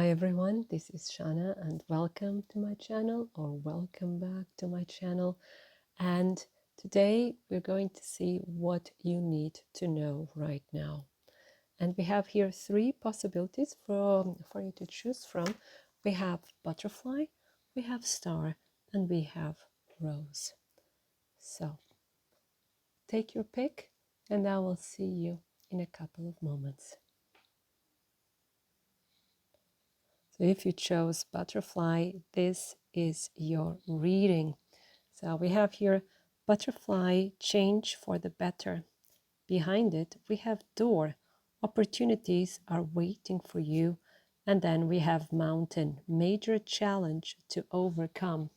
Hi everyone, this is Shannah and welcome to my channel or welcome back to my channel. And today we're going to see what you need to know right now. And we have here three possibilities for you to choose from. We have butterfly, we have star, and we have rose. So take your pick and I will see you in a couple of moments. So if you chose butterfly, this is your reading. So we have here butterfly, change for the better. Behind it, we have door, opportunities are waiting for you. And then we have mountain, major challenge to overcome.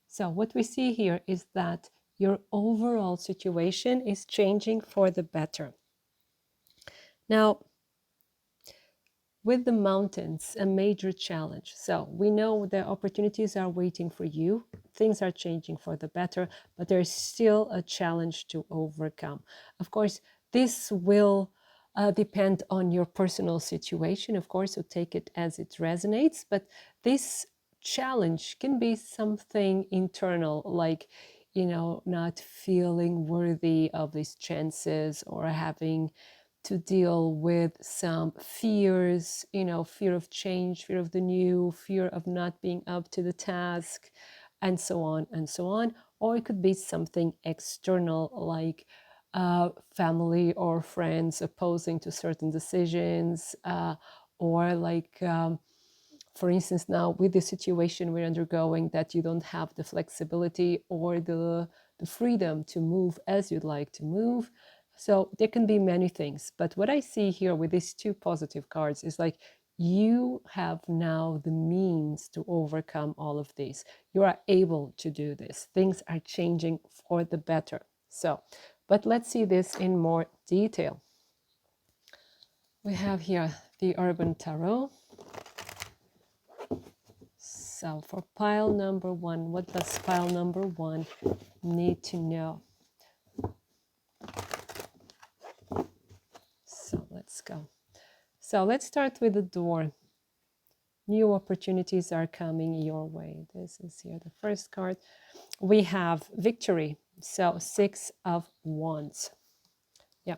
So what we see here is that your overall situation is changing for the better. Now, with the mountains, a major challenge. So we know the opportunities are waiting for you. Things are changing for the better, but there's still a challenge to overcome. Of course, this will depend on your personal situation, of course, so take it as it resonates. But this challenge can be something internal, like, not feeling worthy of these chances or having to deal with some fears, fear of change, fear of the new, fear of not being up to the task, and so on and so on. Or it could be something external, like family or friends opposing to certain decisions, or like, for instance, now with the situation we're undergoing, that you don't have the flexibility or the freedom to move as you'd like to move. So there can be many things, but what I see here with these two positive cards is like you have now the means to overcome all of these. You are able to do this. Things are changing for the better. So, but let's see this in more detail. We have here the Urban Tarot. So for pile number one, what does pile number one need to know? So let's go. So let's start with the door. New opportunities are coming your way. This is here the first card. We have victory. So 6 of Wands. Yeah,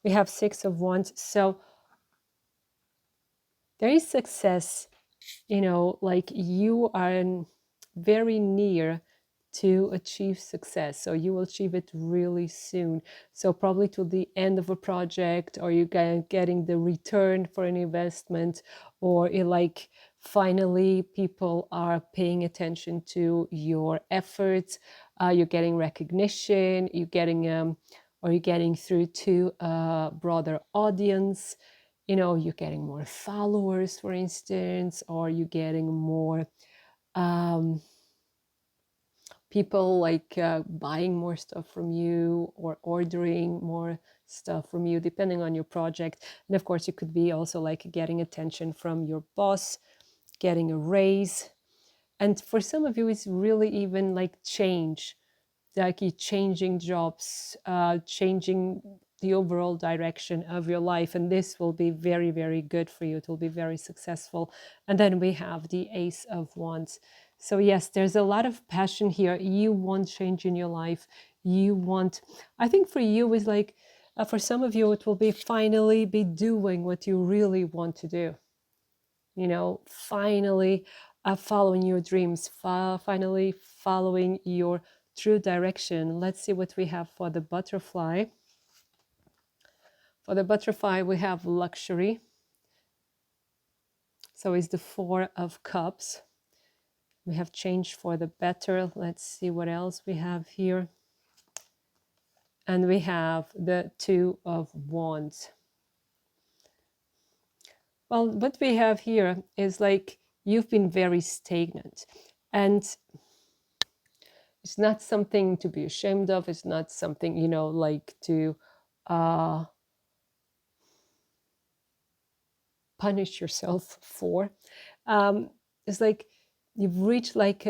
we have 6 of Wands. So there is success, like you are very near to achieve success. So you will achieve it really soon. So probably to the end of a project, or you getting the return for an investment, or like finally people are paying attention to your efforts. You're getting recognition. You're getting or you're getting through to a broader audience. You're getting more followers, for instance, or you're getting more people like buying more stuff from you or ordering more stuff from you, depending on your project. And of course, you could be also like getting attention from your boss, getting a raise. And for some of you, it's really even like change, like changing jobs, changing the overall direction of your life. And this will be very, very good for you. It will be very successful. And then we have the Ace of Wands. So yes, there's a lot of passion here. You want change in your life. You want, I think for you is like, for some of you, it will be finally be doing what you really want to do. Finally following your dreams, finally following your true direction. Let's see what we have for the butterfly. For the butterfly, we have luxury. So it's the 4 of Cups. We have change for the better. Let's see what else we have here. And we have the 2 of Wands. Well, what we have here is like you've been very stagnant. And it's not something to be ashamed of. It's not something, like to punish yourself for. It's like you've reached like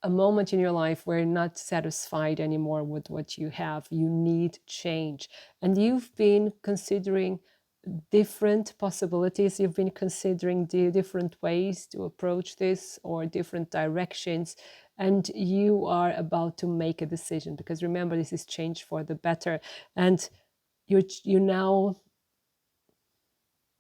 a moment in your life where you're not satisfied anymore with what you have. You need change. And you've been considering different possibilities. You've been considering the different ways to approach this or different directions. And you are about to make a decision, because remember, this is change for the better. And you're now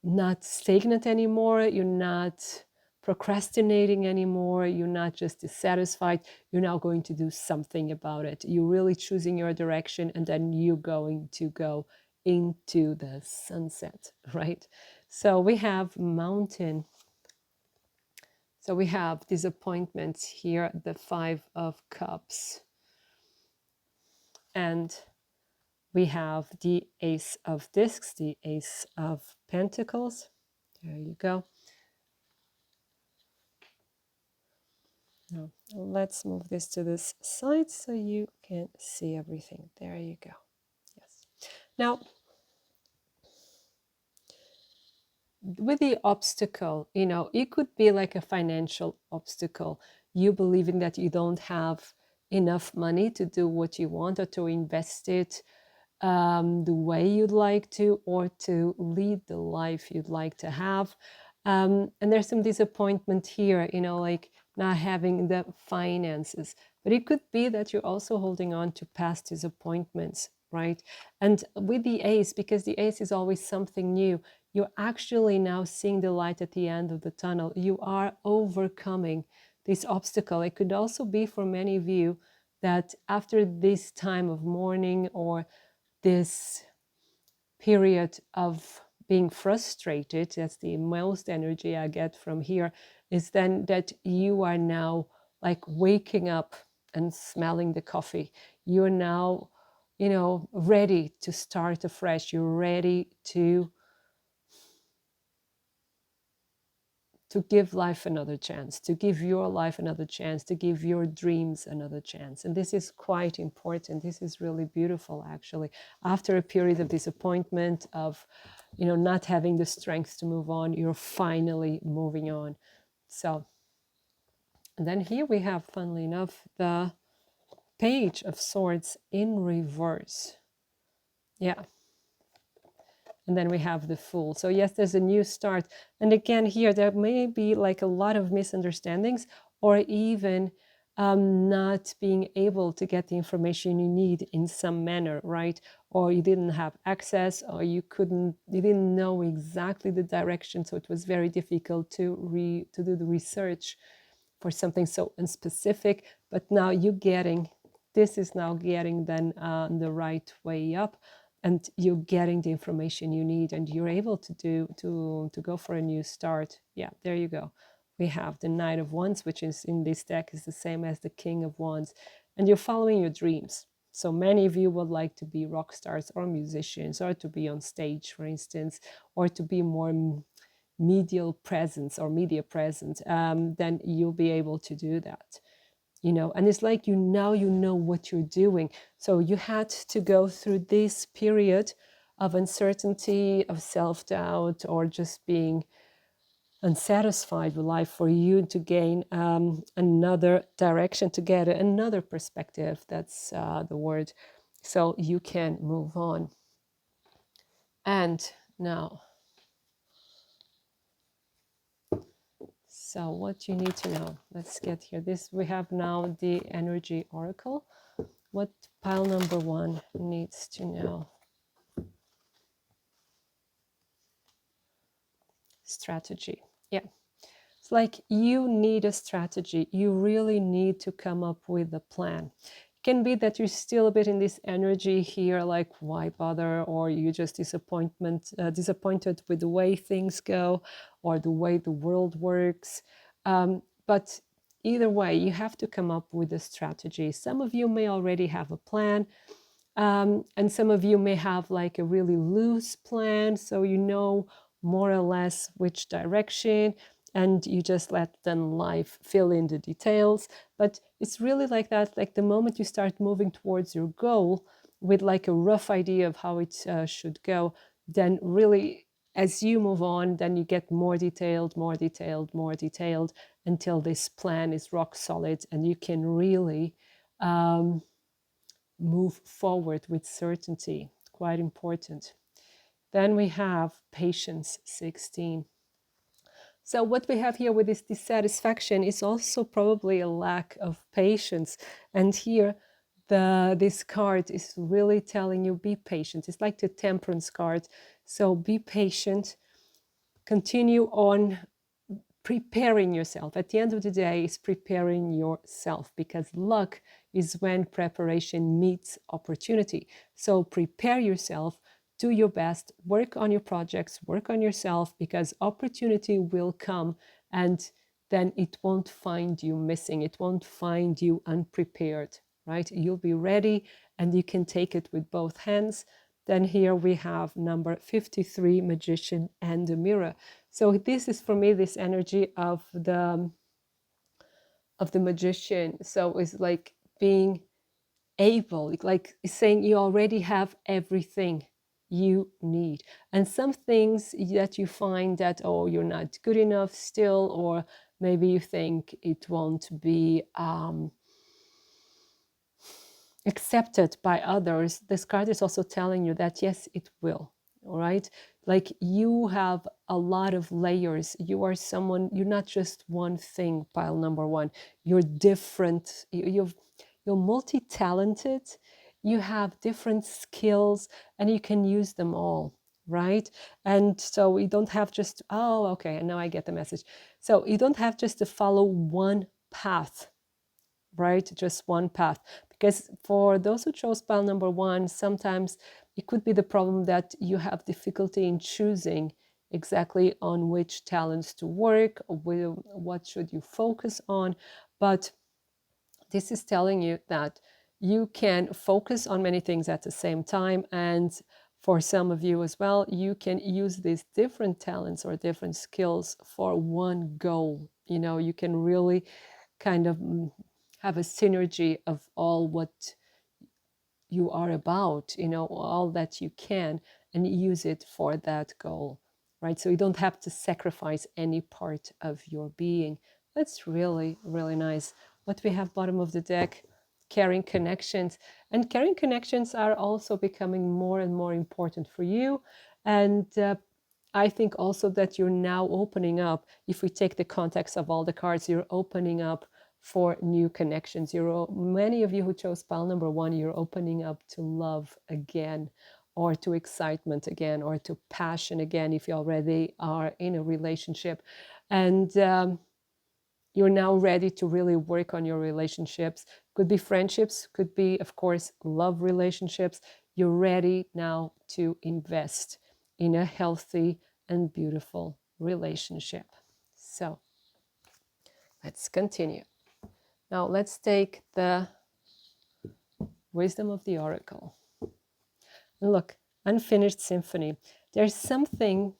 not stagnant anymore. You're not procrastinating anymore. You're not just dissatisfied. You're now going to do something about it. You're really choosing your direction, and then you're going to go into the sunset, right? So we have mountain. So we have disappointments here, the 5 of Cups. And we have the Ace of Discs, the Ace of Pentacles. There you go. Now, let's move this to this side so you can see everything. There you go. Yes. Now, with the obstacle, it could be like a financial obstacle. You believing that you don't have enough money to do what you want, or to invest it the way you'd like to, or to lead the life you'd like to have. And there's some disappointment here, like not having the finances. But it could be that you're also holding on to past disappointments, right? And with the Ace, because the Ace is always something new, you're actually now seeing the light at the end of the tunnel. You are overcoming this obstacle. It could also be for many of you that after this time of mourning, or this period of being frustrated, that's the most energy I get from here, is then that you are now like waking up and smelling the coffee. You're now, ready to start afresh. You're ready to give life another chance, to give your life another chance, to give your dreams another chance. And this is quite important. This is really beautiful, actually. After a period of disappointment, of, not having the strength to move on, you're finally moving on. So, and then here we have, funnily enough, the Page of Swords in reverse. Yeah. And then we have the Fool. So yes, there's a new start. And again, here, there may be like a lot of misunderstandings, or even not being able to get the information you need in some manner, right? Or you didn't have access, or you didn't know exactly the direction. So it was very difficult to do the research for something so unspecific. But now this is now getting then the right way up, and you're getting the information you need, and you're able to go for a new start. Yeah, there you go. We have the Knight of Wands, which is in this deck is the same as the King of Wands, and you're following your dreams. So many of you would like to be rock stars or musicians, or to be on stage, for instance, or to be more media presence, then you'll be able to do that. And it's like now you know what you're doing. So you had to go through this period of uncertainty, of self-doubt, or just being unsatisfied with life, for you to gain another direction, to get another perspective. That's the word. So you can move on. And now, so what you need to know, let's get here. We have now the Energy Oracle. What pile number 1 needs to know? Strategy. Yeah. It's like you need a strategy. You really need to come up with a plan. It can be that you're still a bit in this energy here, like why bother, or you're just disappointed with the way things go, or the way the world works. But either way, you have to come up with a strategy. Some of you may already have a plan. And some of you may have like a really loose plan, so you know more or less which direction, and you just let then life fill in the details. But it's really like that, like the moment you start moving towards your goal with like a rough idea of how it should go, then really as you move on, then you get more detailed, more detailed, more detailed, until this plan is rock solid and you can really move forward with certainty. Quite important. Then we have patience, 16. So what we have here with this dissatisfaction is also probably a lack of patience. And here, this card is really telling you, be patient. It's like the temperance card. So be patient, continue on preparing yourself. At the end of the day, is preparing yourself, because luck is when preparation meets opportunity. So prepare yourself, do your best, work on your projects, work on yourself, because opportunity will come, and then it won't find you missing. It won't find you unprepared, right? You'll be ready and you can take it with both hands. Then here we have number 53, Magician and the Mirror. So this is for me this energy of the magician. So it's like being able, like it's saying you already have everything you need. And some things that you find that, oh, you're not good enough still, or maybe you think it won't be accepted by others, this card is also telling you that yes, it will. All right, like you have a lot of layers. You are someone, you're not just one thing, pile number one. You're different. You're multi-talented. You have different skills and you can use them all, right? And so you don't have just, oh, okay, and now I get the message. So you don't have just to follow one path, right? Just one path. Because for those who chose pile number one, sometimes it could be the problem that you have difficulty in choosing exactly on which talents to work, or what should you focus on. But this is telling you that you can focus on many things at the same time. And for some of you as well, you can use these different talents or different skills for one goal. You know, you can really kind of have a synergy of all what you are about, you know, all that you can, and use it for that goal, right? So you don't have to sacrifice any part of your being. That's really, really nice. What we have bottom of the deck, caring connections. And caring connections are also becoming more and more important for you. And I think also that you're now opening up, if we take the context of all the cards, you're opening up for new connections. Many of you who chose pile number one, you're opening up to love again, or to excitement again, or to passion again, if you already are in a relationship. And you're now ready to really work on your relationships. Could be friendships, could be, of course, love relationships. You're ready now to invest in a healthy and beautiful relationship. So let's continue. Now let's take the wisdom of the oracle. And look, unfinished symphony. There's something,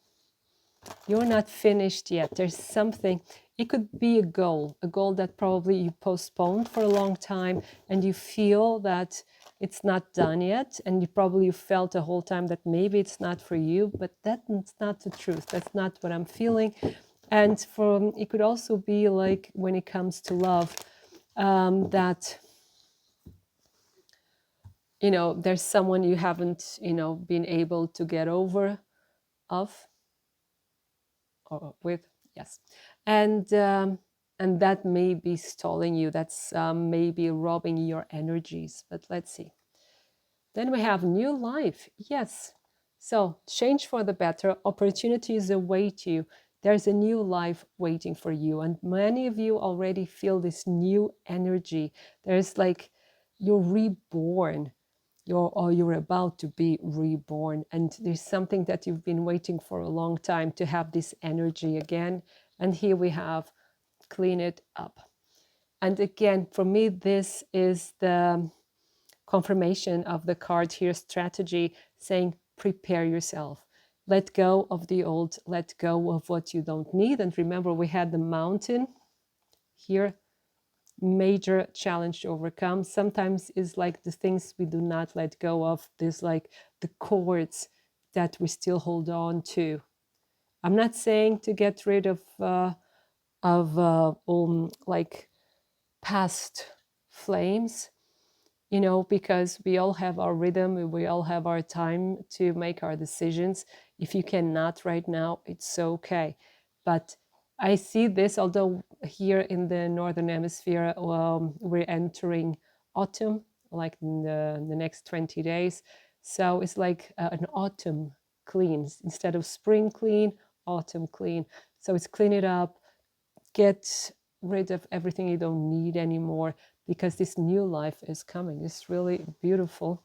you're not finished yet. There's something, it could be a goal that probably you postponed for a long time, and you feel that it's not done yet, and you probably felt the whole time that maybe it's not for you, but that's not the truth. That's not what I'm feeling. And it could also be like when it comes to love, that, you know, there's someone you haven't, you know, been able to get over of, or with, yes. And that may be stalling you. That's maybe robbing your energies. But let's see. Then we have new life. Yes. So change for the better. Opportunities await you. There's a new life waiting for you. And many of you already feel this new energy. There's like, you're reborn. You're about to be reborn. And there's something that you've been waiting for a long time, to have this energy again. And here we have clean it up. And again, for me, this is the confirmation of the card here, strategy, saying prepare yourself. Let go of the old, let go of what you don't need. And remember, we had the mountain here, major challenge to overcome. Sometimes is like the things we do not let go of. There's like the cords that we still hold on to, I'm not saying to get rid of like past flames, because we all have our rhythm, we all have our time to make our decisions. If you cannot right now, it's okay. But I see this, although here in the Northern Hemisphere, we're entering autumn, like in the next 20 days. So it's like an autumn clean. Instead of spring clean, autumn clean. So it's clean it up, get rid of everything you don't need anymore, because this new life is coming. It's really beautiful.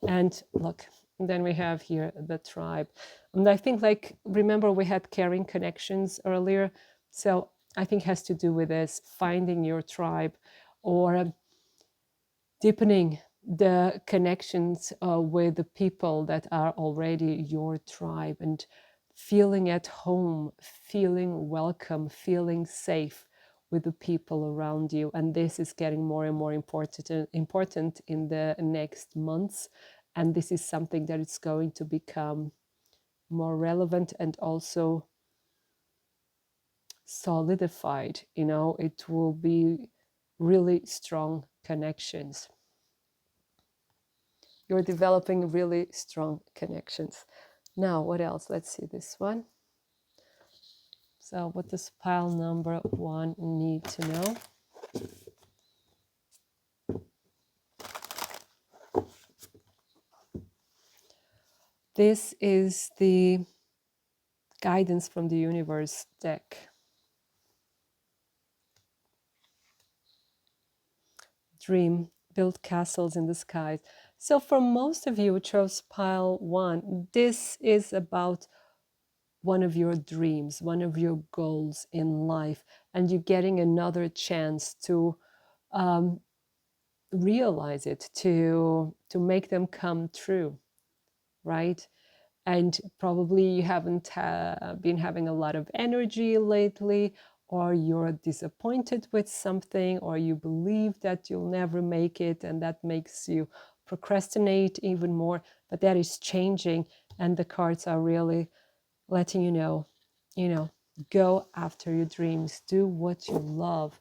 And look, then we have here the tribe. And I think, like, remember we had caring connections earlier. So I think has to do with this, finding your tribe, or deepening the connections with the people that are already your tribe, and feeling at home, feeling welcome, feeling safe with the people around you. And this is getting more and more important in the next months. And this is something that is going to become more relevant and also solidified. It will be really strong connections. You're developing really strong connections. Now, what else? Let's see this one. So what does pile number 1 need to know? This is the guidance from the universe deck. Dream, build castles in the skies. So for most of you who chose pile 1, this is about one of your dreams, one of your goals in life, and you're getting another chance to realize it, to make them come true, right? And probably you haven't been having a lot of energy lately, or you're disappointed with something, or you believe that you'll never make it, and that makes you procrastinate even more. But that is changing, and the cards are really letting you know, go after your dreams, do what you love.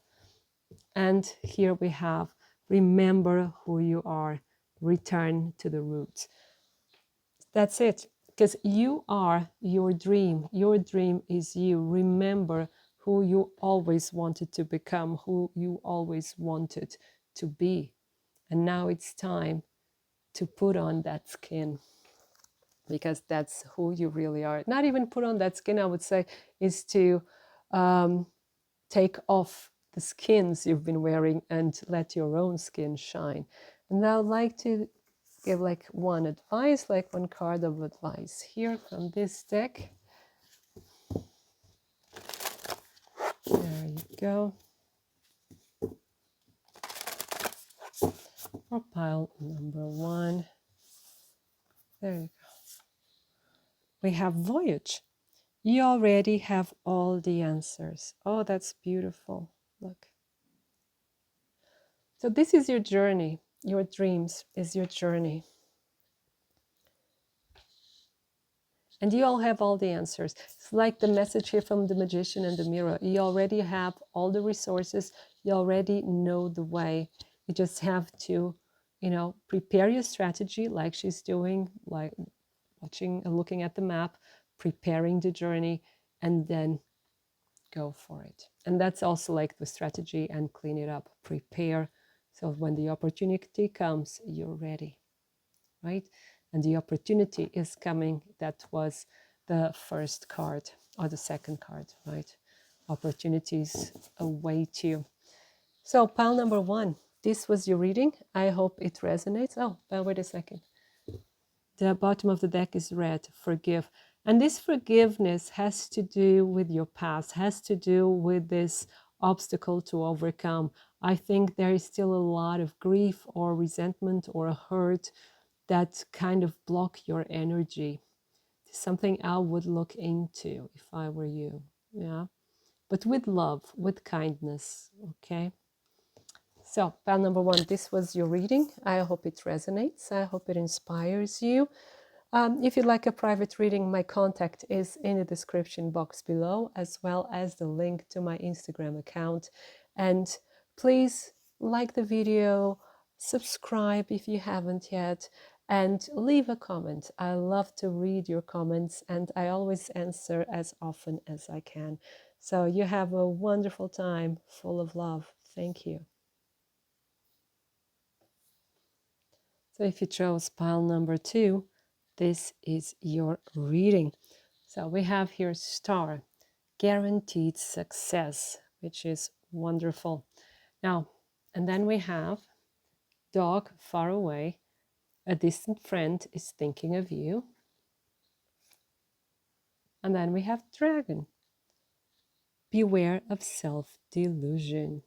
And here we have, remember who you are, return to the roots. That's it, because you are your dream. Your dream is you. Remember who you always wanted to become, who you always wanted to be. And now it's time to put on that skin, because that's who you really are. Not even put on that skin, I would say, is to take off the skins you've been wearing and let your own skin shine. And I would like to give like one advice, like one card of advice here from this deck. There you go. For pile number 1. There you go. We have Voyage. You already have all the answers. Oh, that's beautiful. Look. So this is your journey. Your dreams is your journey. And you all have all the answers. It's like the message here from the Magician and the Mirror. You already have all the resources. You already know the way. You just have to, prepare your strategy like she's doing, like watching and looking at the map, preparing the journey, and then go for it. And that's also like the strategy and clean it up, prepare. So when the opportunity comes, you're ready, right? And the opportunity is coming. That was the first card, or the second card, right? Opportunities await you. So pile number 1, this was your reading. I hope it resonates. Oh, wait a second. The bottom of the deck is red, forgive. And this forgiveness has to do with your past, has to do with this obstacle to overcome. I think there is still a lot of grief or resentment or hurt that kind of block your energy. It's something I would look into if I were you. Yeah. But with love, with kindness. Okay. So pile number 1, this was your reading. I hope it resonates. I hope it inspires you. If you'd like a private reading, my contact is in the description box below, as well as the link to my Instagram account. And please like the video, subscribe if you haven't yet, and leave a comment. I love to read your comments, and I always answer as often as I can. So you have a wonderful time full of love. Thank you. So if you chose pile number 2, this is your reading. So we have here star, guaranteed success, which is wonderful. Now, and then we have dog, far away, a distant friend is thinking of you. And then we have dragon, beware of self-delusion.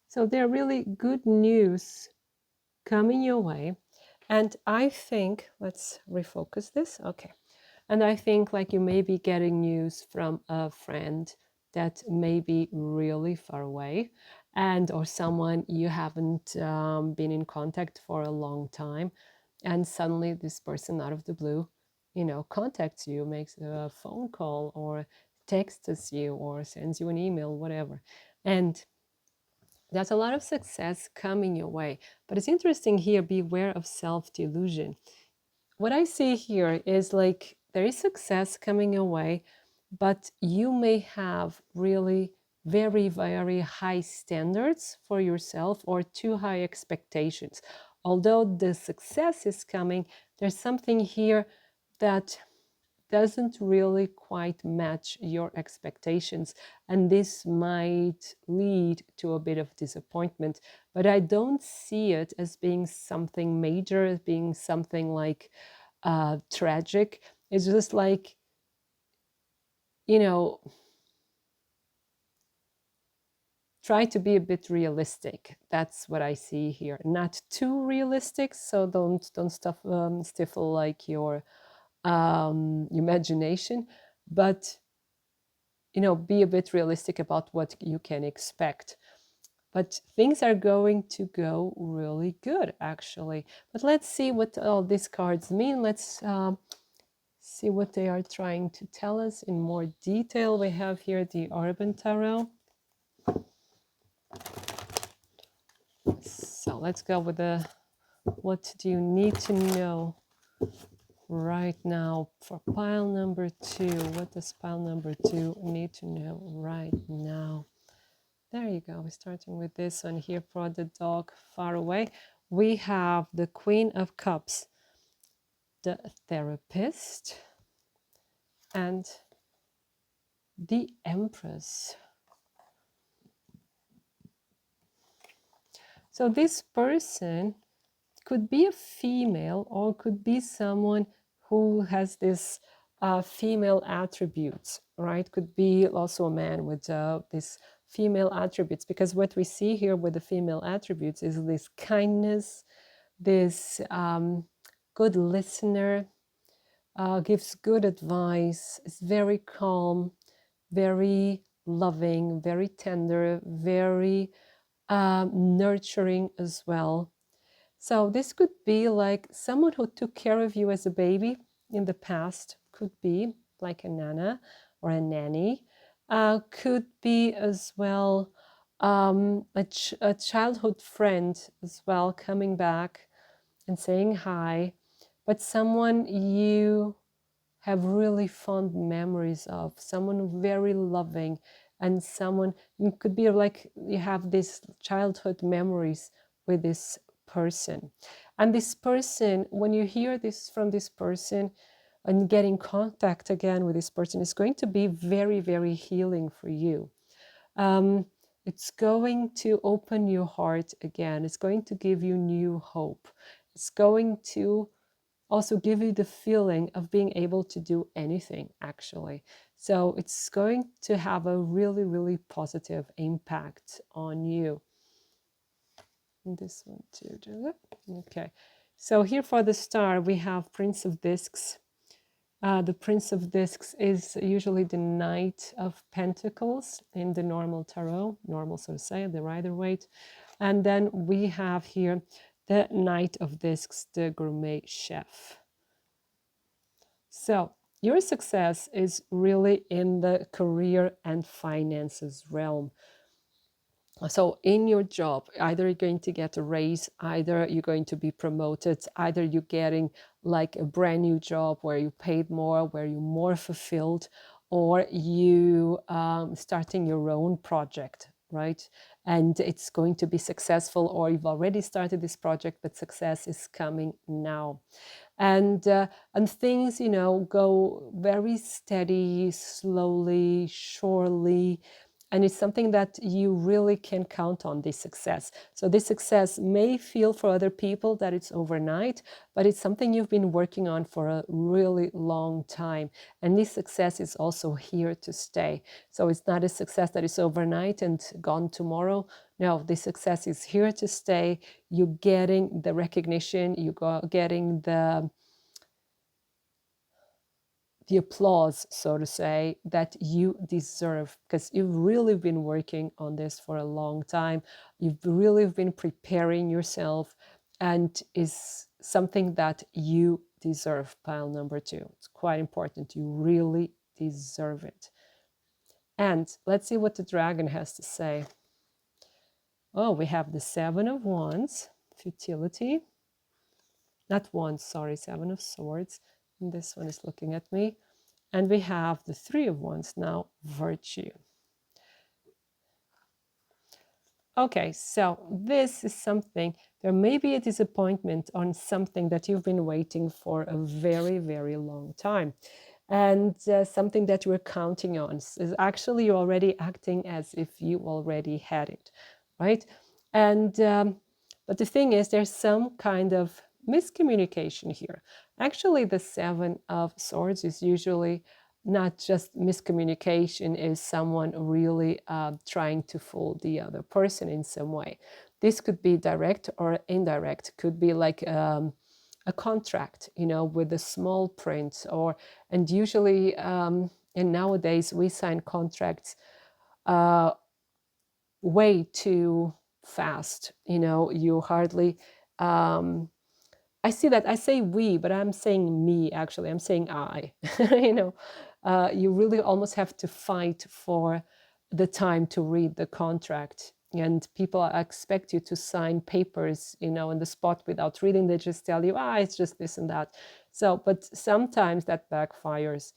So they're really good news coming your way. And I think, let's refocus this. Okay. And I think like you may be getting news from a friend that may be really far away, and or someone you haven't been in contact for a long time, and suddenly this person out of the blue, contacts you, makes a phone call or texts you or sends you an email, whatever. And there's a lot of success coming your way. But it's interesting here, beware of self-delusion. What I see here is like there is success coming your way, but you may have really very, very high standards for yourself or too high expectations. Although the success is coming, there's something here that doesn't really quite match your expectations, and this might lead to a bit of disappointment. But I don't see it as being something major, as being something like tragic. It's just like, try to be a bit realistic. That's what I see here. Not too realistic, so don't stifle like your imagination, but be a bit realistic about what you can expect. But things are going to go really good, actually. But let's see what all these cards mean. Let's see what they are trying to tell us in more detail. We have here the Urban Tarot. So let's go with the what do you need to know right now for pile number 2? What does pile number 2 need to know right now? There you go. We're starting with this one here for the dog far away. We have the Queen of Cups, the Therapist, and the Empress. So this person could be a female or could be someone who has this female attributes, right? Could be also a man with this female attributes, because what we see here with the female attributes is this kindness, this good listener, gives good advice, is very calm, very loving, very tender, very nurturing as well. So this could be like someone who took care of you as a baby in the past, could be like a nana or a nanny, could be as well a childhood friend as well, coming back and saying hi, but someone you have really fond memories of, someone very loving, and someone, it could be like you have these childhood memories with this person. And this person, when you hear this from this person and get in contact again with this person, is going to be very, very healing for you. It's going to open your heart again. It's going to give you new hope. It's going to also give you the feeling of being able to do anything, actually. So it's going to have a really, really positive impact on you. And this one too. Okay. So here for the star, we have Prince of Discs. The Prince of Discs is usually the Knight of Pentacles in the normal tarot, normal, so to say, the Rider-Waite. And then we have here the Knight of Discs, the Gourmet Chef. So your success is really in the career and finances realm. So in your job, either you're going to get a raise, either you're going to be promoted, either you're getting like a brand new job where you paid more, where you're more fulfilled, or you starting your own project, right? And it's going to be successful, or you've already started this project, but success is coming now. And things, you know, go very steady, slowly, surely, and it's something that you really can count on, this success. So this success may feel for other people that it's overnight, but it's something you've been working on for a really long time. And this success is also here to stay. So it's not a success that is overnight and gone tomorrow. No, this success is here to stay. You're getting the recognition, you're getting the applause, so to say, that you deserve, because you've really been working on this for a long time. You've really been preparing yourself, and is something that you deserve. Pile number 2. It's quite important. You really deserve it. And let's see what the dragon has to say. Oh, we have the 7 of Wands, futility. Not Wands, sorry, 7 of Swords. And this one is looking at me. And we have the 3 of Wands now, virtue. Okay, so this is something, there may be a disappointment on something that you've been waiting for a very, very long time. And something that you were counting on is actually you're already acting as if you already had it, right? And but the thing is, there's some kind of miscommunication here. Actually, the 7 of Swords is usually not just miscommunication, is someone really trying to fool the other person in some way. This could be direct or indirect, could be like a contract, you know, with a small print, or, and usually, and nowadays we sign contracts way too fast, you know, you hardly, I see that, I say we, but I'm saying me, actually, I'm saying I, you know, you really almost have to fight for the time to read the contract. And people expect you to sign papers, you know, on the spot without reading. They just tell you, it's just this and that. So, but sometimes that backfires,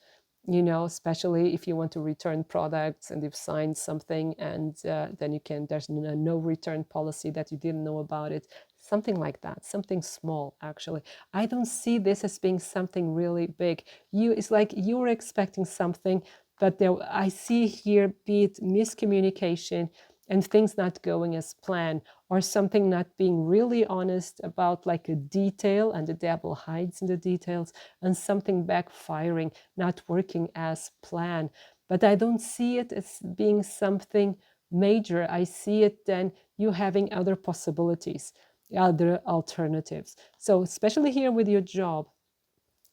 you know, especially if you want to return products and you've signed something, and then you can, there's no return policy that you didn't know about it. Something like that, something small, actually. I don't see this as being something really big. It's like you're expecting something, but there, I see here, be it miscommunication and things not going as planned, or something not being really honest about like a detail, and the devil hides in the details, and something backfiring, not working as planned. But I don't see it as being something major. I see it then you having other possibilities, other alternatives. So especially here with your job,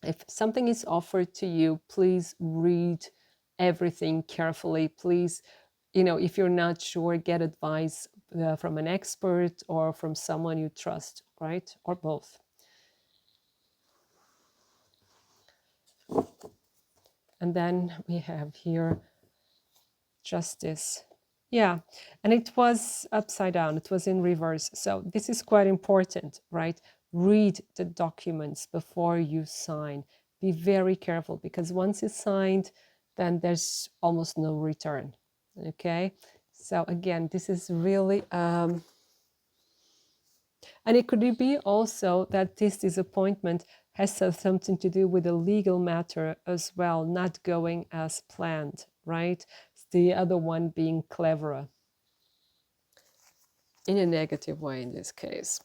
if something is offered to you, please read everything carefully. Please, you know, if you're not sure, get advice from an expert or from someone you trust, right? Or both. And then we have here Justice. Yeah, and it was upside down, it was in reverse. So this is quite important, right? Read the documents before you sign. Be very careful, because once it's signed, then there's almost no return. Okay, so again, this is really and it could be also that this disappointment has something to do with a legal matter as well, not going as planned, right? The other one being cleverer, in a negative way in this case.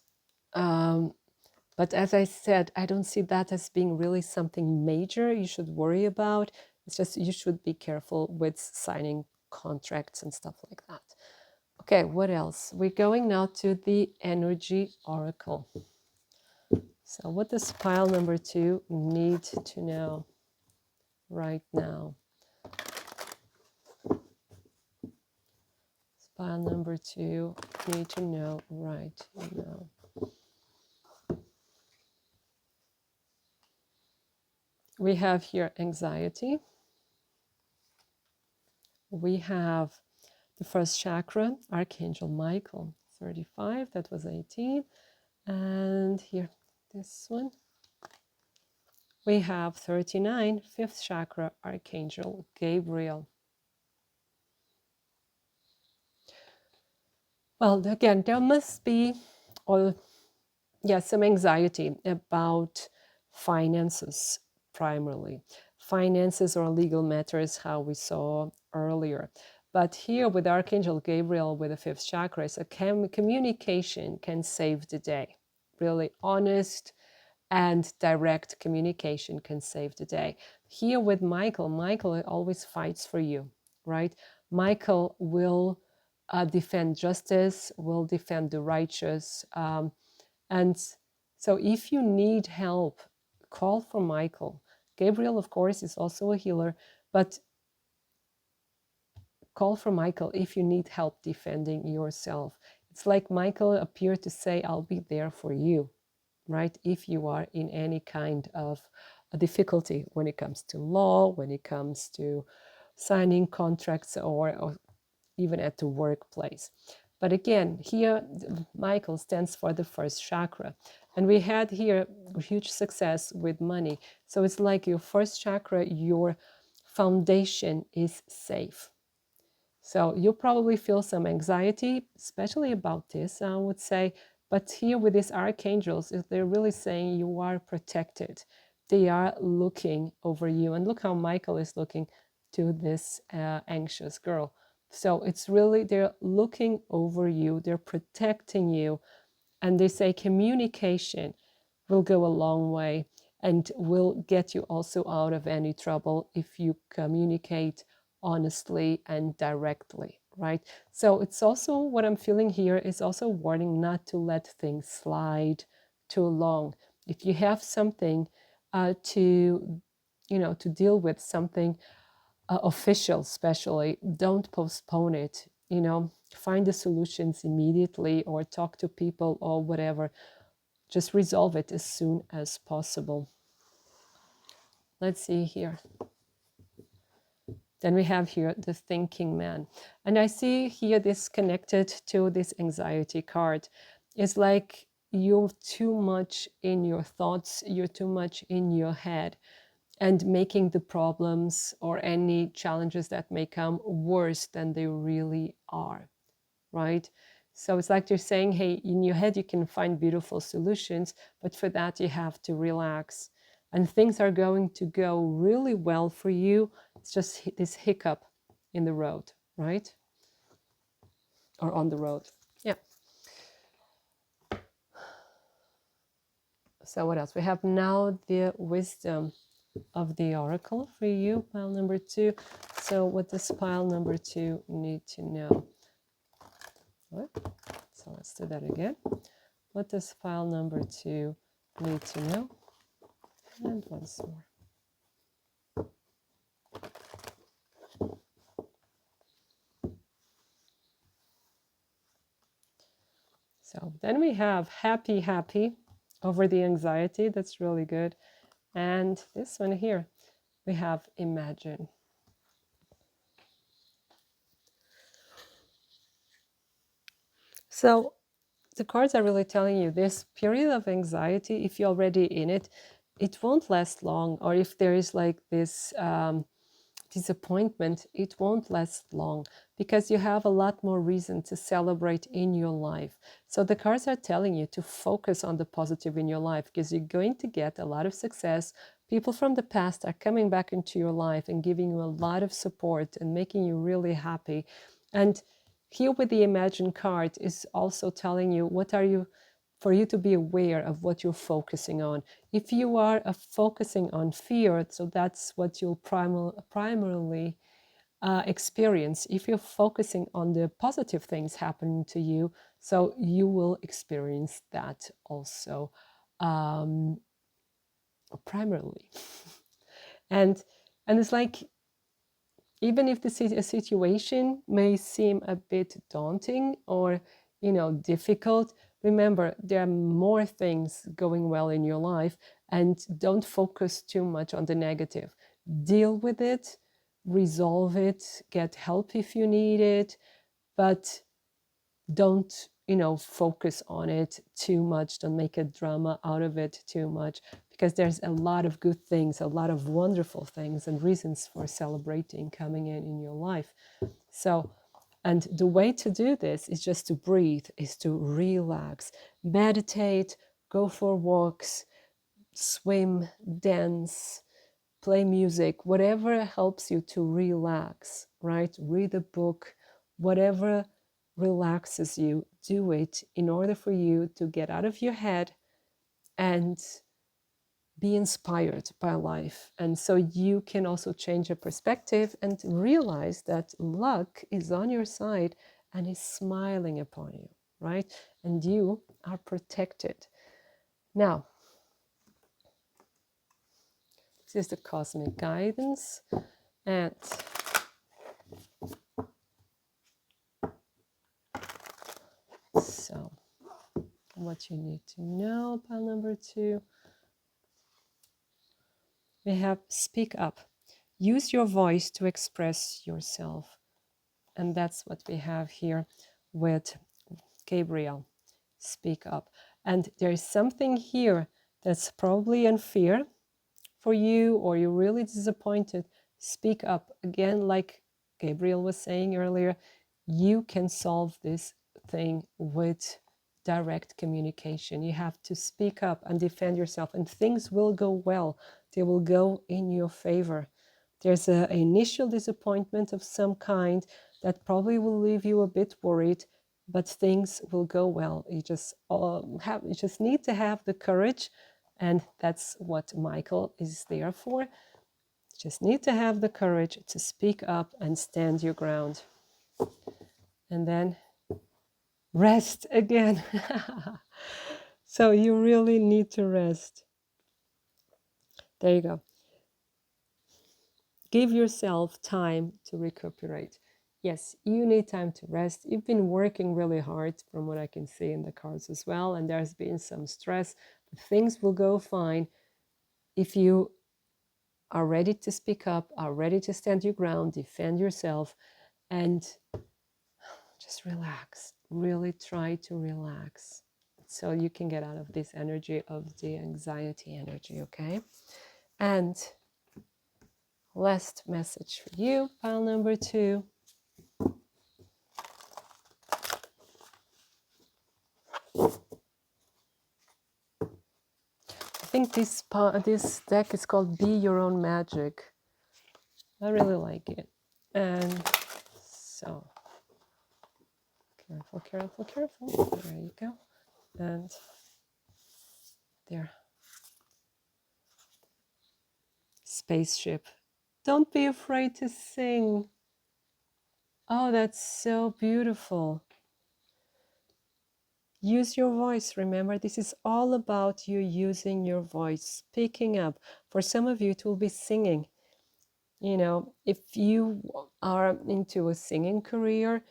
But as I said, I don't see that as being really something major you should worry about. It's just you should be careful with signing contracts and stuff like that. Okay, what else? We're going now to the Energy Oracle. So what does pile number 2 need to know right now? pile number 2 need to know right now? We have here anxiety. We have the first chakra, Archangel Michael, 35, that was 18. And here, this one. We have 39, fifth chakra, Archangel Gabriel. Well, again, there must be, some anxiety about finances primarily. Finances or legal matters, how we saw earlier. But here with Archangel Gabriel with the fifth chakra, so communication can save the day. Really honest and direct communication can save the day. Here with Michael, Michael always fights for you, right? Michael will defend justice, will defend the righteous. And so if you need help, call for Michael. Gabriel, of course, is also a healer, but call for Michael if you need help defending yourself. It's like Michael appeared to say, I'll be there for you, right? If you are in any kind of a difficulty when it comes to law, when it comes to signing contracts, or even at the workplace. But again, here Michael stands for the first chakra. And we had here huge success with money. So it's like your first chakra, your foundation is safe. So you probably feel some anxiety, especially about this, I would say. But here with these archangels, they're really saying you are protected. They are looking over you. And look how Michael is looking to this anxious girl. So it's really, they're looking over you. They're protecting you. And they say communication will go a long way and will get you also out of any trouble if you communicate honestly and directly, right? So it's also, what I'm feeling here is also a warning not to let things slide too long. If you have something to deal with, something official especially, don't postpone it. Find the solutions immediately or talk to people or whatever. Just resolve it as soon as possible. Let's see here. Then we have here the thinking man. And I see here this connected to this anxiety card. It's like you're too much in your thoughts, you're too much in your head, and making the problems or any challenges that may come worse than they really are, right? So it's like they're saying, hey, in your head you can find beautiful solutions, but for that you have to relax. And things are going to go really well for you. It's just this hiccup in the road, right? Or on the road. Yeah. So what else? We have now the wisdom of the oracle for you, pile number 2. So what does pile number 2 need to know? What? So let's do that again. What does pile number 2 need to know? And once more. So then we have happy, happy over the anxiety. That's really good. And this one here, we have imagine. So the cards are really telling you this period of anxiety, if you're already in it, it won't last long. Or if there is like this disappointment, it won't last long because you have a lot more reason to celebrate in your life. So the cards are telling you to focus on the positive in your life because you're going to get a lot of success. People from the past are coming back into your life and giving you a lot of support and making you really happy. And here with the Imagine card is also telling you for you to be aware of what you're focusing on. If you are focusing on fear, so that's what you'll primarily experience. If you're focusing on the positive things happening to you, so you will experience that also primarily. and it's like even if the situation may seem a bit daunting or, difficult, remember there are more things going well in your life, and don't focus too much on the negative. Deal with it, resolve it, get help if you need it, but don't, focus on it too much. Don't make a drama out of it too much, because there's a lot of good things, a lot of wonderful things and reasons for celebrating coming in your life. So, and the way to do this is just to breathe, is to relax, meditate, go for walks, swim, dance, play music, whatever helps you to relax, right? Read a book, whatever relaxes you, do it in order for you to get out of your head and be inspired by life. And so you can also change your perspective and realize that luck is on your side and is smiling upon you, right? And you are protected. Now, this is the cosmic guidance. And so, what you need to know, pile number 2. We have speak up. Use your voice to express yourself. And that's what we have here with Gabriel. Speak up. And there is something here that's probably unfair for you, or you're really disappointed. Speak up. Again, like Gabriel was saying earlier, you can solve this thing with direct communication. You have to speak up and defend yourself, and things will go well. They will go in your favor. There's an initial disappointment of some kind that probably will leave you a bit worried, but things will go well. You just need to have the courage, and that's what Michael is there for. You just need to have the courage to speak up and stand your ground. And then rest again. So you really need to rest. There you go. Give yourself time to recuperate. Yes, you need time to rest. You've been working really hard from what I can see in the cards as well, and there's been some stress, but things will go fine if you are ready to speak up, are ready to stand your ground, defend yourself, and just relax. Really try to relax so you can get out of this energy of the anxiety energy, okay? And last message for you, pile number 2. I think this deck is called Be Your Own Magic. I really like it. And so, careful, careful, careful. There you go. And there. Spaceship. Don't be afraid to sing. Oh, that's so beautiful. Use your voice. Remember, this is all about you using your voice, speaking up. For some of you, it will be singing. If you are into a singing career,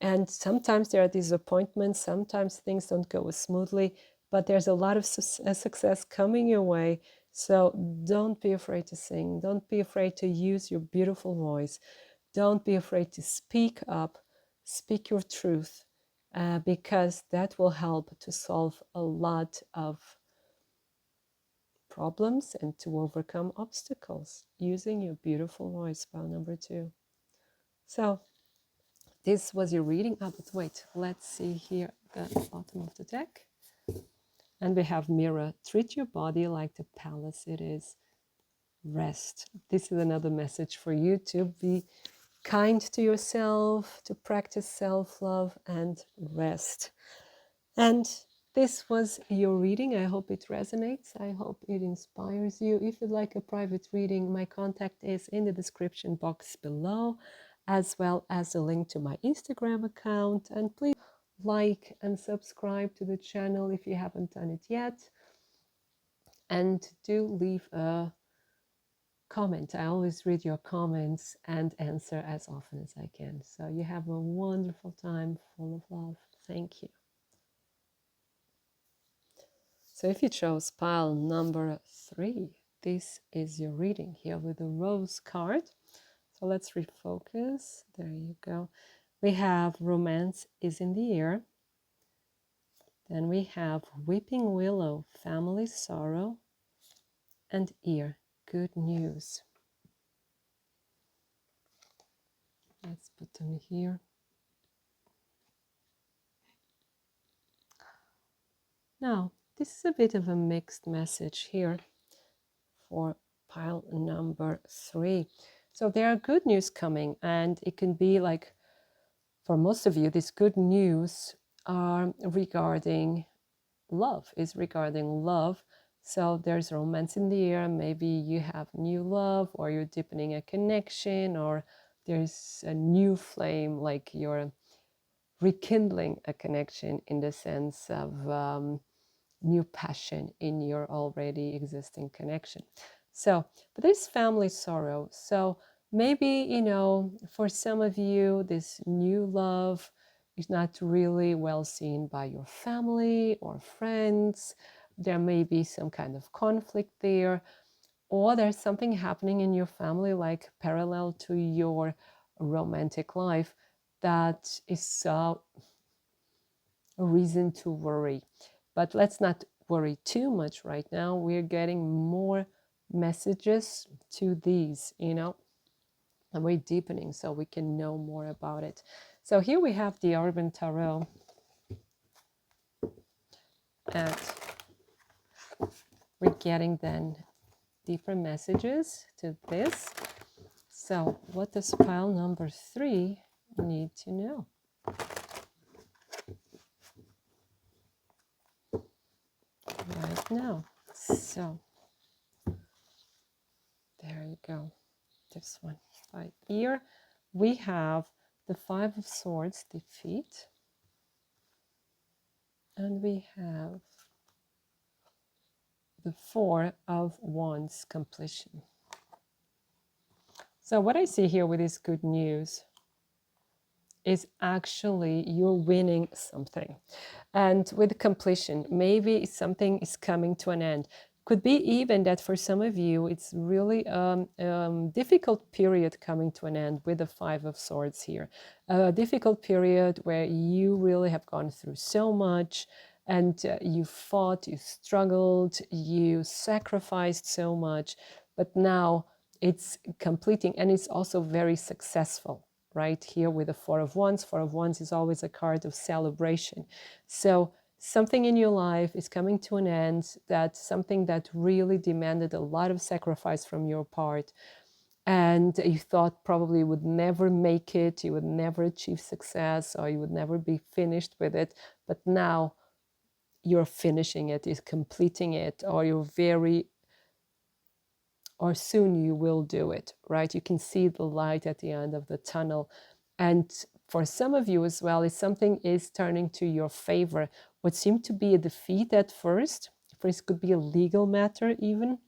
and sometimes there are disappointments, sometimes things don't go as smoothly, but there's a lot of success coming your way. So don't be afraid to sing. Don't be afraid to use your beautiful voice. Don't be afraid to speak up, speak your truth, because that will help to solve a lot of problems and to overcome obstacles using your beautiful voice, pile number 2. So this was your reading. But wait, let's see here at the bottom of the deck. And we have mirror. Treat your body like the palace it is. Rest. This is another message for you to be kind to yourself, to practice self-love and rest. And this was your reading. I hope it resonates. I hope it inspires you. If you'd like a private reading, my contact is in the description box below, as well as a link to my Instagram account. And please like and subscribe to the channel if you haven't done it yet. And do leave a comment. I always read your comments and answer as often as I can. So you have a wonderful time full of love. Thank you. So if you chose pile number 3, this is your reading here with the rose card. So let's refocus. There you go. We have romance is in the air. Then we have weeping willow, family sorrow, and ear, good news. Let's put them here. Now, this is a bit of a mixed message here for pile number 3. So there are good news coming, and it can be like, for most of you, this good news are regarding love, is regarding love. So there's romance in the air. Maybe you have new love, or you're deepening a connection, or there's a new flame, like you're rekindling a connection in the sense of new passion in your already existing connection. So, but there's family sorrow. So maybe, you know, for some of you, this new love is not really well seen by your family or friends. There may be some kind of conflict there, or there's something happening in your family, like parallel to your romantic life, that is a reason to worry. But let's not worry too much right now. We're getting more messages to these, you know, and we're deepening so we can know more about it. So here we have the Urban Tarot, and we're getting then deeper messages to this. So what does pile number 3 need to know? Right now. So there you go. This one right here. We have the 5 of Swords, defeat. And we have the 4 of Wands, completion. So what I see here with this good news is actually you're winning something. And with completion, maybe something is coming to an end. Could be even that for some of you, it's really difficult period coming to an end with the 5 of Swords here. A difficult period where you really have gone through so much, and you fought, you struggled, you sacrificed so much, but now it's completing, and it's also very successful. Right here with the 4 of Wands. 4 of Wands is always a card of celebration. So something in your life is coming to an end, that's something that really demanded a lot of sacrifice from your part, and you thought probably you would never make it, you would never achieve success, or you would never be finished with it. But now you're finishing it, is completing it, or you're very, or soon you will do it, right? You can see the light at the end of the tunnel. And for some of you as well, if something is turning to your favor, what seemed to be a defeat at first could be a legal matter even.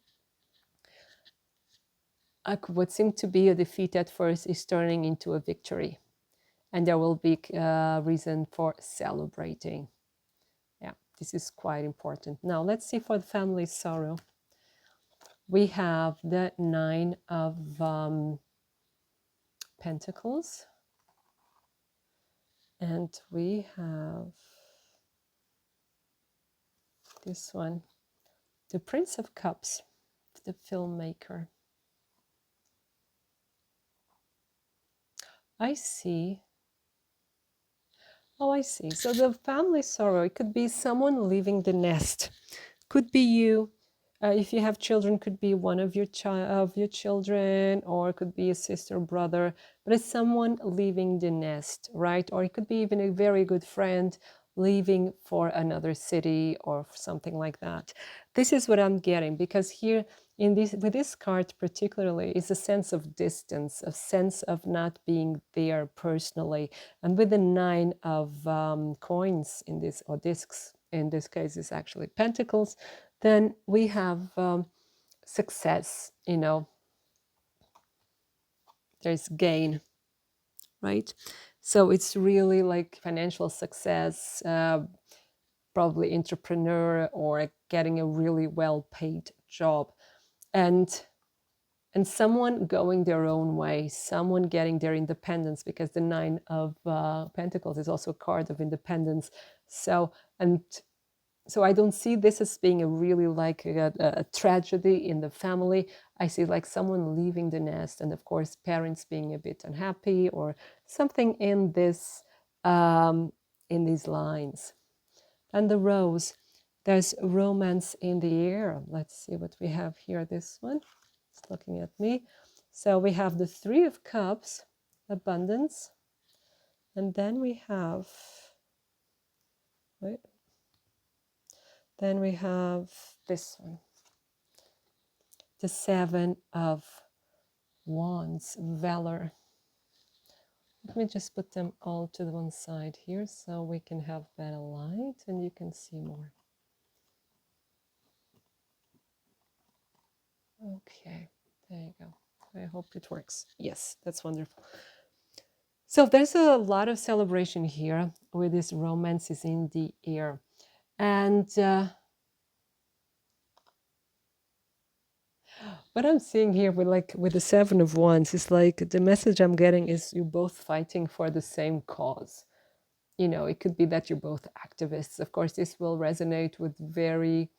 What seemed to be a defeat at first is turning into a victory. And there will be a reason for celebrating. Yeah, this is quite important. Now, let's see for the family sorrow. We have the 9 of Pentacles, and we have this one, the Prince of Cups, the filmmaker. I see. Oh, I see. So the family sorrow, it could be someone leaving the nest. Could be you. If you have children, could be one of your children, or it could be a sister, brother, but it's someone leaving the nest, right? Or it could be even a very good friend leaving for another city or something like that. This is what I'm getting, because here in this, with this card particularly, is a sense of distance, a sense of not being there personally. And with the 9 of coins in this, or discs in this case, is actually pentacles, then we have success, you know, there's gain, right? So it's really like financial success, probably entrepreneur, or getting a really well-paid job, and someone going their own way, someone getting their independence, because the Nine of Pentacles is also a card of independence. So, and so I don't see this as being a really like a tragedy in the family. I see like someone leaving the nest, and of course parents being a bit unhappy or something in these lines. And the Rose, there's romance in the air. Let's see what we have here. This one, it's looking at me. So we have the Three of Cups, abundance, and then we have, wait, then we have this one, the Seven of Wands, valor. Let me just put them all to the one side here so we can have better light and you can see more. Okay, there you go. I hope it works. Yes, that's wonderful. So there's a lot of celebration here with this romances in the air. And what I'm seeing here with the Seven of Wands is like the message I'm getting is you're both fighting for the same cause. You know, it could be that you're both activists. Of course, this will resonate with very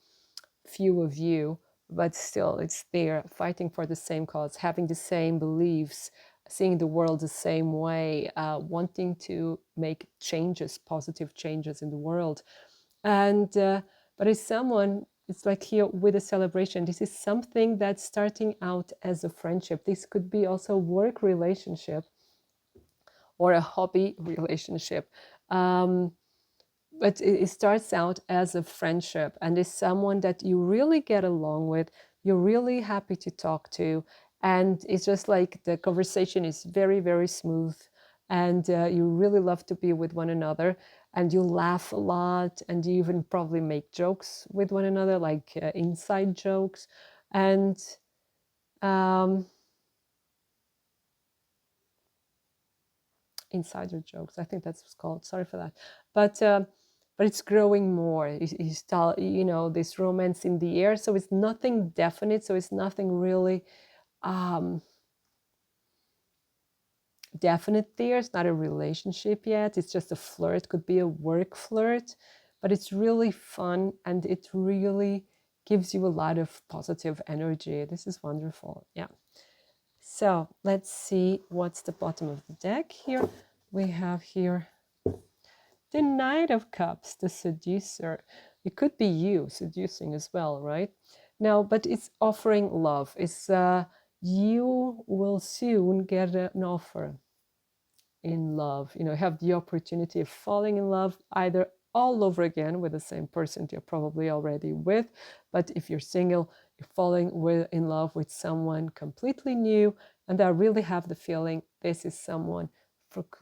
few of you, but still it's there, fighting for the same cause, having the same beliefs, seeing the world the same way, wanting to make changes, positive changes in the world. And but as someone, it's like here with a celebration, this is something that's starting out as a friendship. This could be also a work relationship or a hobby relationship. But it starts out as a friendship, and is someone that you really get along with, you're really happy to talk to, and it's just like the conversation is very, very smooth, and you really love to be with one another, and you laugh a lot, and you even probably make jokes with one another, like inside jokes, and insider jokes, I think that's what's called, sorry for that, but it's growing more. You start, you know, this romance in the air, so it's nothing definite, so it's nothing really definite there. It's not a relationship yet, it's just a flirt, could be a work flirt, but it's really fun and it really gives you a lot of positive energy. This is wonderful. Yeah. So let's see what's the bottom of the deck here. We have here the Knight of Cups, the seducer. It could be you seducing as well, right? Now, but it's offering love. It's you will soon get an offer in love. You know, have the opportunity of falling in love either all over again with the same person you're probably already with, but if you're single, you're falling in love with someone completely new, and I really have the feeling this is someone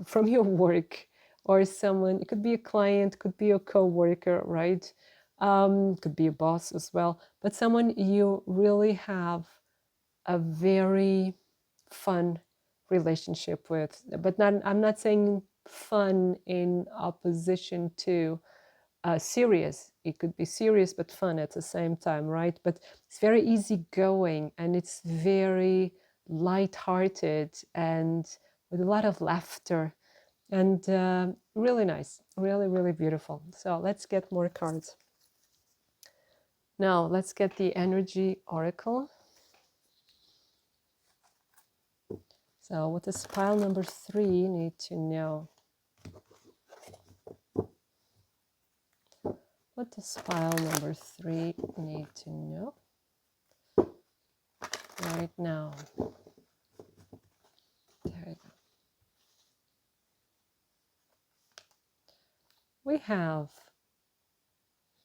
from your work, or someone, it could be a client, could be a co-worker, right? Could be a boss as well, but someone you really have a very fun relationship with. But not, I'm not saying fun in opposition to serious. It could be serious but fun at the same time, right? But it's very easygoing and it's very light-hearted and with a lot of laughter, and really nice, really, really beautiful. So let's get more cards. Now let's get the energy oracle. So what does pile number 3 need to know? What does pile number 3 need to know right now? There we go. We have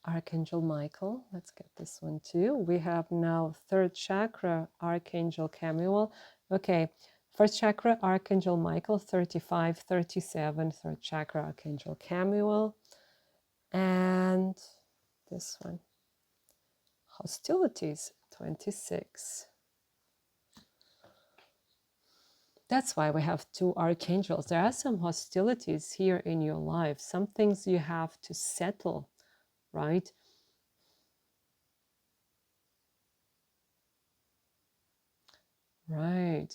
Archangel Michael. Let's get this one too. We have now third chakra, Archangel Camuel. Okay, first chakra, Archangel Michael, 35, 37, third chakra, Archangel Camuel. And this one, hostilities, 26. that's why we have two archangels. There are some hostilities here in your life, some things you have to settle, right? Right.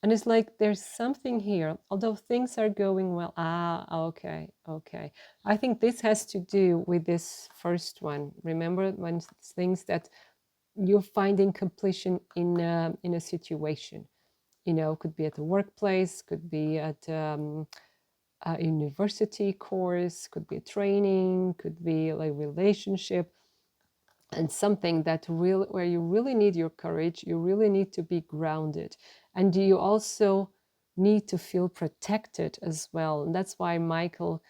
And it's like there's something here, although things are going well. Ah, okay, okay. I think this has to do with this first one. Remember when things that you're finding completion in a situation, you know, could be at the workplace, could be at a university course, could be a training, could be like relationship, and something that real where you really need your courage, you really need to be grounded, and you also need to feel protected as well. And that's why Michael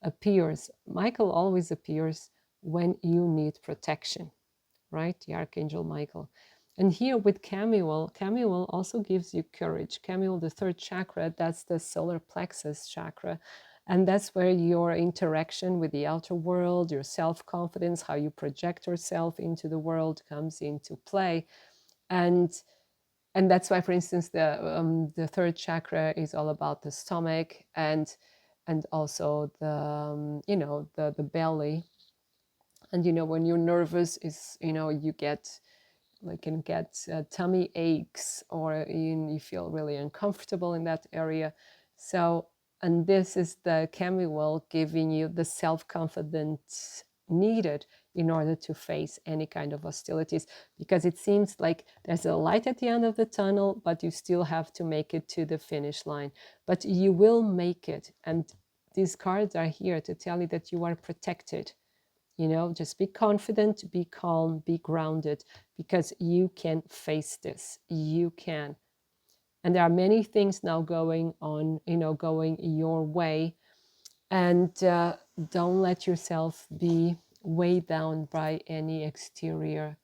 appears. Michael always appears when you need protection, right? The Archangel Michael. And here with Camuel, Camuel also gives you courage. Camuel, the third chakra, that's the solar plexus chakra. And that's where your interaction with the outer world, your self-confidence, how you project yourself into the world comes into play. And that's why, for instance, the third chakra is all about the stomach and also the you know the belly. And you know when you're nervous is you know you get like can get tummy aches or you feel really uncomfortable in that area. So, and this is the Camuel giving you the self-confidence needed in order to face any kind of hostilities, because it seems like there's a light at the end of the tunnel, but you still have to make it to the finish line. But you will make it. And these cards are here to tell you that you are protected. You know, just be confident, be calm, be grounded, because you can face this. You can. And there are many things now going on, you know, going your way. And don't let yourself be weighed down by any exterior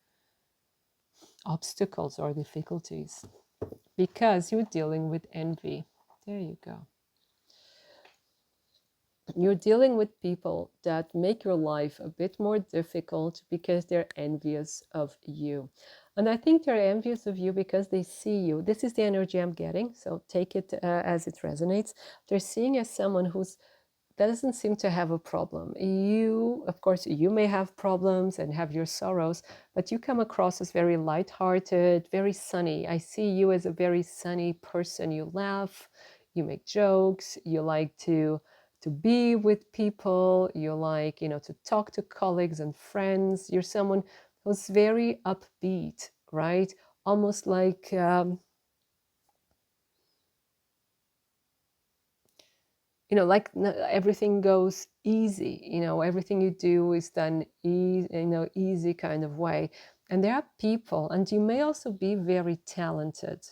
obstacles or difficulties, because you're dealing with envy. There you go. You're dealing with people that make your life a bit more difficult because they're envious of you. And I think they're envious of you because they see you. This is the energy I'm getting, so take it as it resonates. They're seeing as someone who's doesn't seem to have a problem. You, of course, you may have problems and have your sorrows, but you come across as very lighthearted, very sunny. I see you as a very sunny person. You laugh, you make jokes, you like to be with people, you like, you know, to talk to colleagues and friends. You're someone who's very upbeat, right? Almost like you know, like everything goes easy, you know, everything you do is done easy, you know, easy kind of way. And there are people, and you may also be very talented.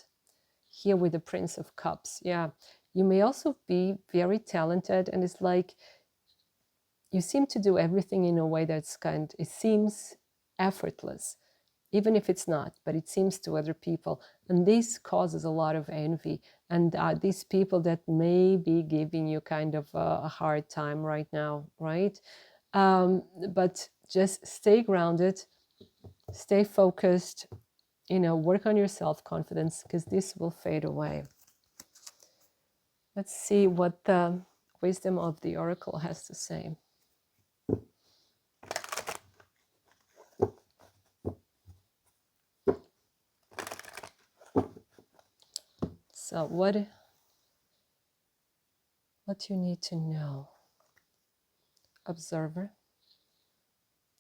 Here with the Prince of Cups, yeah, you may also be very talented, and it's like you seem to do everything in a way that's it seems effortless, even if it's not, but it seems to other people. And this causes a lot of envy. And these people that may be giving you kind of a hard time right now, right? But just stay grounded, stay focused, you know, work on your self-confidence, because this will fade away. Let's see what the wisdom of the oracle has to say. So what you need to know. Observer,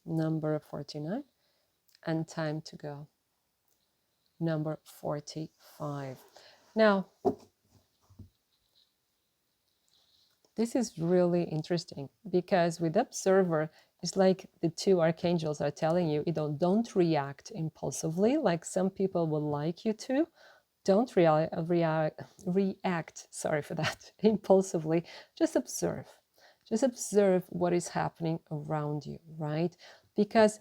number 49, and time to go, number 45. Now, this is really interesting because with observer, it's like the two archangels are telling you, you know, don't react impulsively like some people would like you to. Don't react, sorry for that, impulsively. Just observe. Just observe what is happening around you, right? Because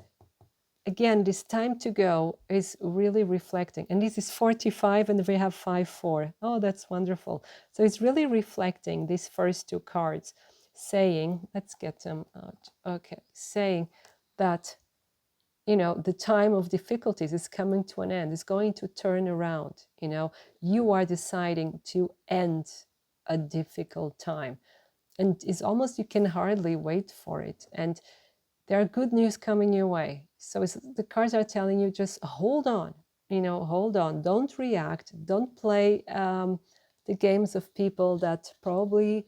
again, this time to go is really reflecting. And this is 45 and we have 5-4. Oh, that's wonderful. So it's really reflecting these first two cards, saying, let's get them out. Okay, saying that the time of difficulties is coming to an end. It's going to turn around. You are deciding to end a difficult time. And it's almost, you can hardly wait for it. And there are good news coming your way. So the cards are telling you, just hold on, hold on. Don't react. Don't play the games of people that probably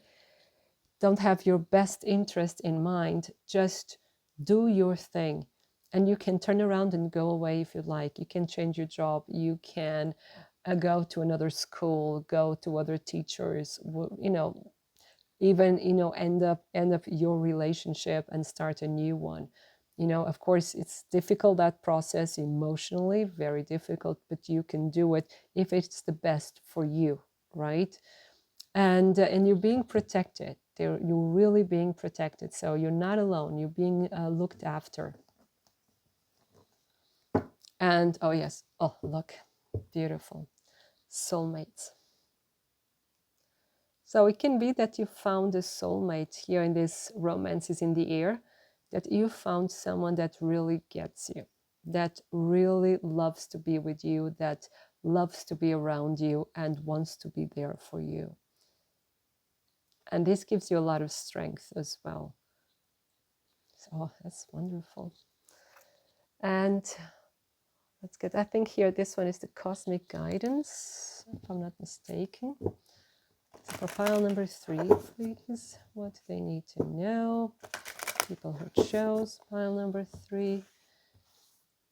don't have your best interest in mind. Just do your thing. And you can turn around and go away if you like. You can change your job. You can go to another school, go to other teachers, even end up your relationship and start a new one. Of course, it's difficult, that process, emotionally very difficult, but you can do it if it's the best for you, right? And you're being protected. You're really being protected, so you're not alone. You're being looked after. And oh yes, oh look, beautiful soulmates. So it can be that you found a soulmate here in this Romance is in the Air, that you found someone that really gets you, that really loves to be with you, that loves to be around you and wants to be there for you. And this gives you a lot of strength as well. So that's wonderful. And let's get, I think here, this one is the cosmic guidance, if I'm not mistaken. For pile number 3, please. What do they need to know? People who chose pile number 3.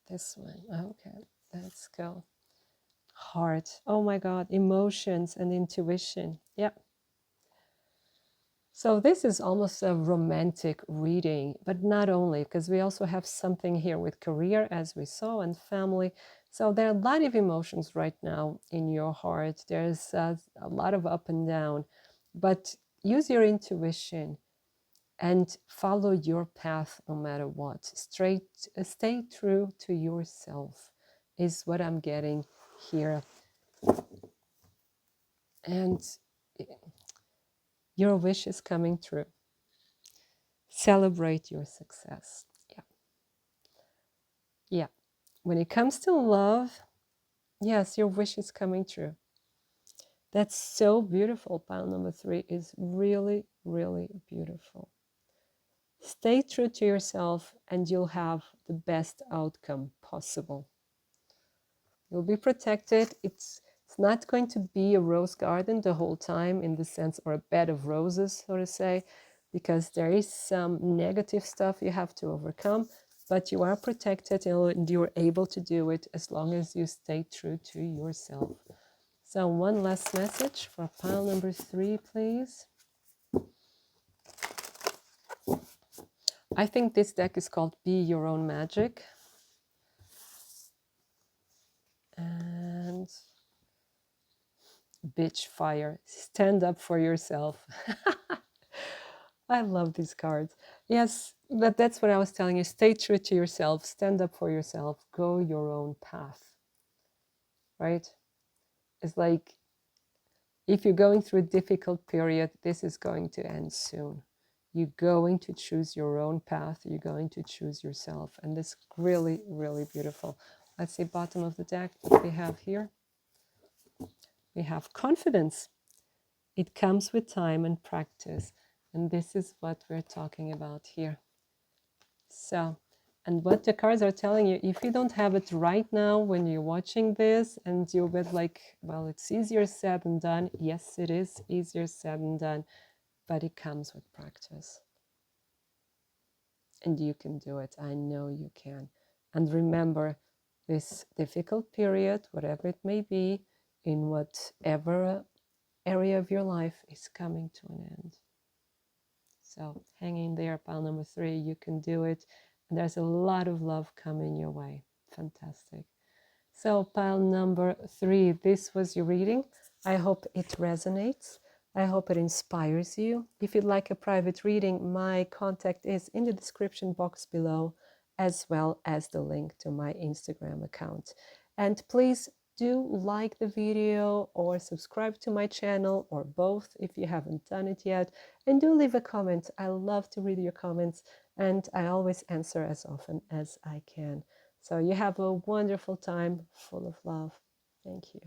This one. Okay, let's go. Heart. Oh my God, emotions and intuition. Yeah. So this is almost a romantic reading, but not only, because we also have something here with career, as we saw, and family. So there are a lot of emotions right now in your heart. There's a lot of up and down, but use your intuition and follow your path no matter what. Stay true to yourself is what I'm getting here. And your wish is coming true. Celebrate your success. Yeah. Yeah. When it comes to love, yes, your wish is coming true. That's so beautiful. Pile number 3 is really, really beautiful. Stay true to yourself and you'll have the best outcome possible. You'll be protected. It's not going to be a rose garden the whole time, in the sense, or a bed of roses, so to say, because there is some negative stuff you have to overcome, but you are protected and you're able to do it as long as you stay true to yourself. So one last message for pile number 3, please. I think this deck is called Be Your Own Magic. And bitch fire, stand up for yourself. I love these cards. Yes, but that's what I was telling you. Stay true to yourself, stand up for yourself, go your own path, right? It's like, if you're going through a difficult period, this is going to end soon. You're going to choose your own path. You're going to choose yourself. And this really, really beautiful. Let's see, bottom of the deck, what we have here. We have confidence. It comes with time and practice. And this is what we're talking about here. So, and what the cards are telling you, if you don't have it right now when you're watching this and you're a bit like, well, it's easier said than done. Yes, it is easier said than done, but it comes with practice. And you can do it. I know you can. And remember, this difficult period, whatever it may be, in whatever area of your life, is coming to an end. So hang in there, pile number 3, you can do it. And there's a lot of love coming your way. Fantastic. So pile number 3, this was your reading. I hope it resonates. I hope it inspires you. If you'd like a private reading, my contact is in the description box below, as well as the link to my Instagram account. And please do like the video or subscribe to my channel, or both if you haven't done it yet. And do leave a comment. I love to read your comments, and I always answer as often as I can. So you have a wonderful time full of love. Thank you.